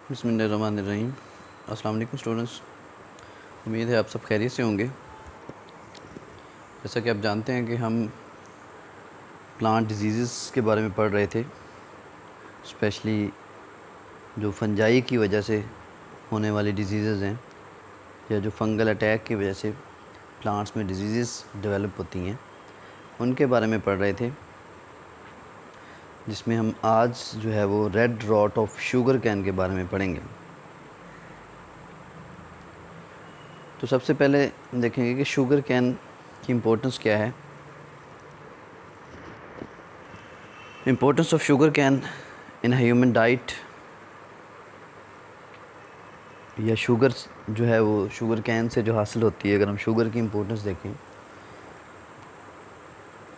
बिस्मिल्लाहिर्रहमानिर्रहीम। अस्सलाम वालेकुम स्टूडेंट्स, उम्मीद है आप सब खैरियत से होंगे। जैसा कि आप जानते हैं कि हम प्लांट डिजीज़ के बारे में पढ़ रहे थे, स्पेशली जो फंजाई की वजह से होने वाली डिजीज़ हैं या जो फंगल अटैक की वजह से प्लांट्स में डिजीज़ डेवलप होती हैं, उनके बारे में पढ़ रहे थे, जिसमें हम आज जो है वो red rot of sugar cane के बारे में पढ़ेंगे। तो सबसे पहले देखेंगे कि शुगर कैन की इम्पोर्टेंस क्या है। Importance of sugar can in human diet, या शुगर जो है वो शुगर कैन से जो हासिल होती है। अगर हम शुगर की इम्पोर्टेंस देखें,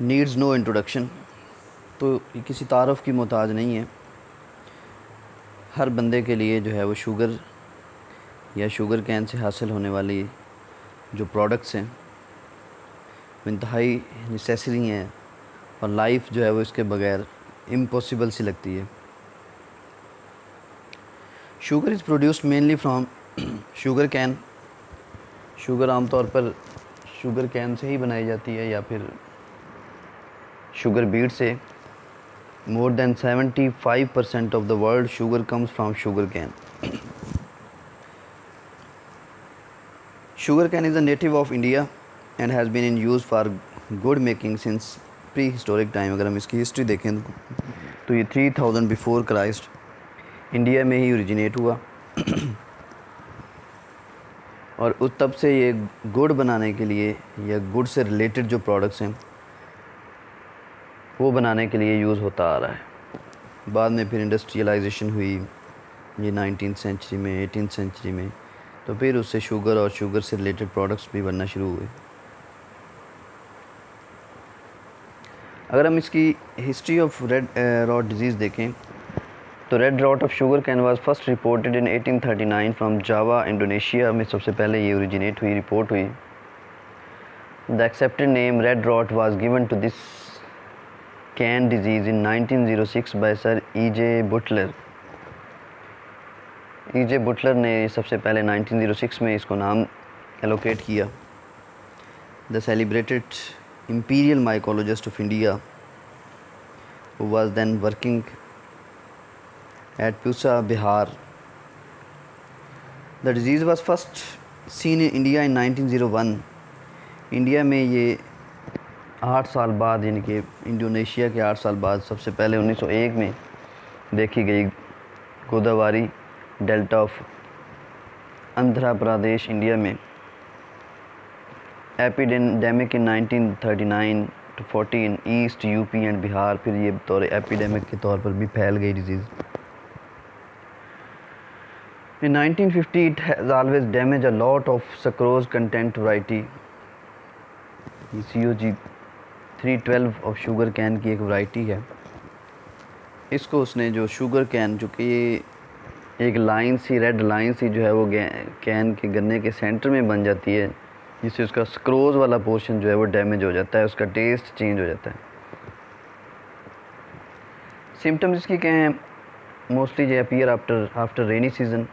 नीड्स नो इंट्रोडक्शन, तो ये किसी तारफ़ की मोहताज नहीं है। हर बंदे के लिए जो है वो शुगर या शुगर कैन से हासिल होने वाली जो प्रोडक्ट्स हैं वो इंतहाई नेसेसरी हैं, और लाइफ जो है वो इसके बगैर इम्पॉसिबल सी लगती है। Sugar is produced mainly from sugar cane. Sugar आमतौर पर शुगर कैन से ही बनाई जाती है या फिर शुगर बीट से। More than 75% of the world sugar comes from sugar cane. Sugar cane is a native of India and has been in use for gur making since prehistoric time. अगर हम इसकी history देखें तो ये 3000 before Christ India में ही originate हुआ, और उस तब से ये गुड़ बनाने के लिए या गुड़ से रिलेटेड जो प्रोडक्ट्स हैं वो बनाने के लिए यूज़ होता आ रहा है। बाद में फिर इंडस्ट्रियलाइजेशन हुई ये 19th सेंचुरी में, 18th सेंचुरी में, तो फिर उससे शुगर और शुगर से रिलेटेड प्रोडक्ट्स भी बनना शुरू हुए। अगर हम इसकी history of red rot disease देखें तो red rot of sugar cane was first reported in 1839 from Java, Indonesia में सबसे पहले ये ओरिजिनेट हुई, रिपोर्ट हुई। The accepted name red rot was given to this cane disease in 1906 by sir E J. Butler. E J. Butler ने सबसे पहले 1906 में इसको नाम एलोकेट किया। The celebrated imperial mycologist of India, who was then working at Pusa, Bihar. The disease was first seen in India in 1901. India में ये 8 साल बाद, यानी कि इंडोनेशिया के 8 साल बाद सबसे पहले 1901 में देखी गई। Godavari delta of Andhra Pradesh, India में। Epidemic in 1939 to 40 in east UP and Bihar. फिर ये तौर एपिडेमिक के तौर पर भी फैल गई disease. In 1950 it has always damage a lot of sucrose content variety. COG 312 of sugar cane की एक वैरायटी है। इसको उसने जो शुगर कैन, जो कि एक लाइन सी, रेड लाइन सी जो है वो कैन के गन्ने के सेंटर में बन जाती है, जिससे उसका स्क्रोज वाला पोर्शन जो है वो डैमेज हो जाता है, उसका टेस्ट चेंज हो जाता है। सिम्टम्स इसकी क्या हैं? मोस्टली जो appear after rainy season,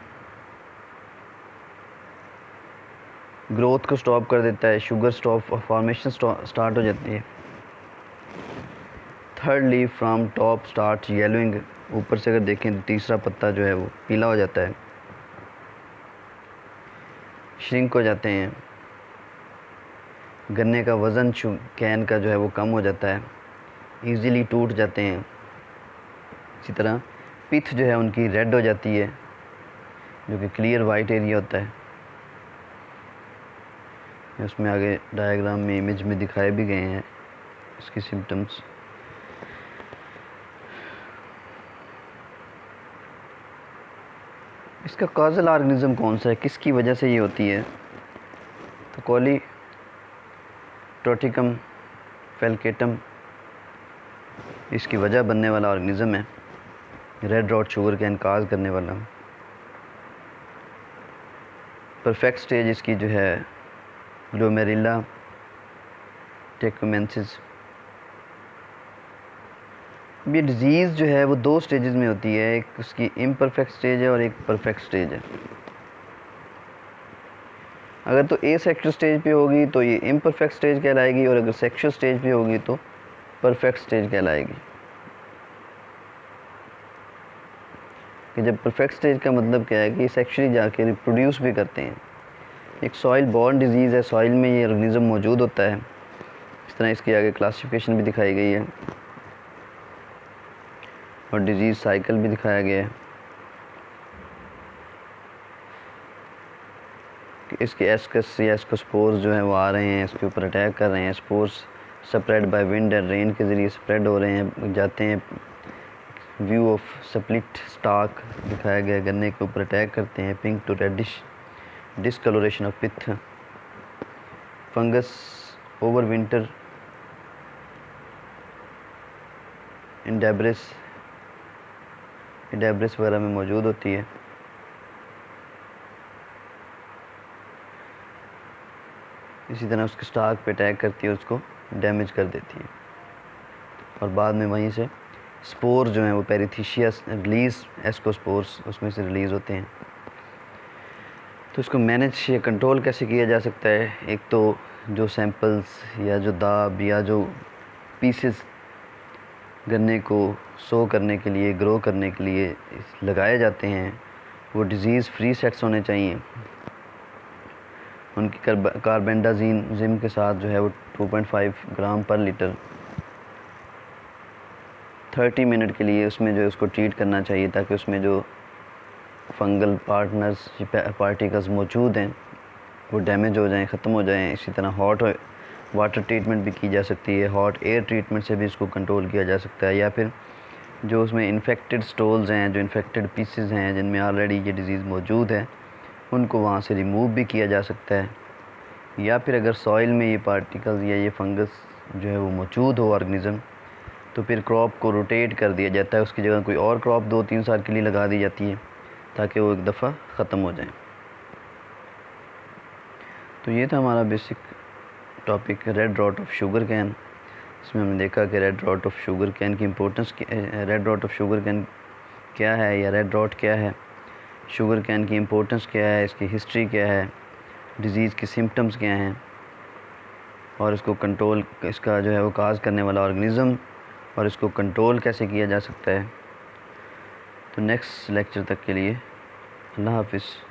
growth को स्टॉप कर देता है, शुगर स्टॉप फॉर्मेशन स्टार्ट हो जाती है। Third leaf from top start yellowing, ऊपर से अगर देखें तो तीसरा पत्ता जो है वो पीला हो जाता है। श्रिंक हो जाते हैं, गन्ने का वज़न कैन का जो है वो कम हो जाता है, ईज़िली टूट जाते हैं। इसी तरह पिथ जो है उनकी रेड हो जाती है, जो कि क्लियर वाइट एरिया होता है। उसमें आगे डायग्राम में, इमेज में दिखाए भी गए हैं इसकी सिम्टम्स। इसका कॉजल ऑर्गेनिज्म कौन सा है, किसकी वजह से ये होती है? तो कॉलीट्रोटिकम फेल्केटम इसकी वजह बनने वाला ऑर्गेनिज्म है, red rot sugar cane cause करने वाला। परफेक्ट स्टेज इसकी जो है ग्लोमेरुला टेक्युमेंसिस। ये डिज़ीज़ जो है वो 2 स्टेजेस में होती है, एक उसकी इम्परफेक्ट स्टेज है और एक परफेक्ट स्टेज है। अगर तो ए सेक्शुअल स्टेज पे होगी तो ये इम्परफेक्ट स्टेज कहलाएगी, और अगर सेक्शुअल स्टेज पे होगी तो परफेक्ट स्टेज कहलाएगी। कि जब परफेक्ट स्टेज का मतलब क्या है कि सेक्शुअली जाके रिप्रोड्यूस भी करते हैं। एक सॉइल बॉर्न डिजीज़ है, सॉइल में ये ऑर्गेनिज्म मौजूद होता है। इस तरह इसकी आगे क्लासिफिकेशन भी दिखाई गई है और डिजीज़ साइकिल भी दिखाया गया है कि इसके एस्कस या एस्कोस्पोर्स जो हैं वो आ रहे हैं, इसके ऊपर अटैक कर रहे हैं। Spores spread by wind and rain के ज़रिए स्प्रेड हो रहे हैं, जाते हैं। व्यू ऑफ स्प्लिट स्टाक दिखाया गया, गन्ने के ऊपर अटैक करते हैं। Pink to reddish discolouration of pith. Fungus over winter in debris वगैरह में मौजूद होती है। इसी तरह उसके स्टाक पे अटैक करती है, उसको डैमेज कर देती है, और बाद में वहीं से स्पोर जो हैं वो पेरिथीशियस रिलीज़ एस्कोस्पोर्स उसमें से रिलीज़ होते हैं। तो इसको मैनेज या कंट्रोल कैसे किया जा सकता है? एक तो जो सैंपल्स या जो दाब या जो पीसेस गन्ने को सो करने के लिए, ग्रो करने के लिए लगाए जाते हैं, वो डिज़ीज़ फ्री सेट्स होने चाहिए। उनकी कार्बेंडाजीन जिम के साथ जो है वो 2.5 ग्राम पर लीटर 30 मिनट के लिए उसमें जो है उसको ट्रीट करना चाहिए, ताकि उसमें जो फंगल पार्टिकल्स मौजूद हैं वो डैमेज हो जाएं, ख़त्म हो जाएं। इसी तरह हॉट वाटर ट्रीटमेंट भी की जा सकती है, हॉट एयर ट्रीटमेंट से भी इसको कंट्रोल किया जा सकता है, या फिर जो उसमें इन्फेक्टेड स्टोल्स हैं, जो इन्फेक्टेड पीसेस हैं जिनमें ऑलरेडी ये डिज़ीज़ मौजूद है, उनको वहाँ से रिमूव भी किया जा सकता है। या फिर अगर सॉइल में ये पार्टिकल्स या ये फंगस जो है वो मौजूद हो ऑर्गेनिज़म, तो फिर क्रॉप को रोटेट कर दिया जाता है, उसकी जगह कोई और क्रॉप 2-3 साल के लिए लगा दी जाती है, ताकि वो एक दफ़ा ख़त्म हो जाए। तो ये था हमारा basic topic red rot of sugar cane. इसमें हमने देखा कि red rot of sugar cane की importance, red rot of sugar cane क्या है या रेड रॉट क्या है, शुगर कैन की इम्पोर्टेंस क्या है, इसकी हिस्ट्री क्या है, डिज़ीज़ के सिम्टम्स क्या हैं, और इसको कंट्रोल, इसका जो है वो काज करने वाला ऑर्गेनिज़म, और इसको कंट्रोल कैसे किया जा सकता है। तो नेक्स्ट लेक्चर तक के लिए अल्लाह हाफ़िज़।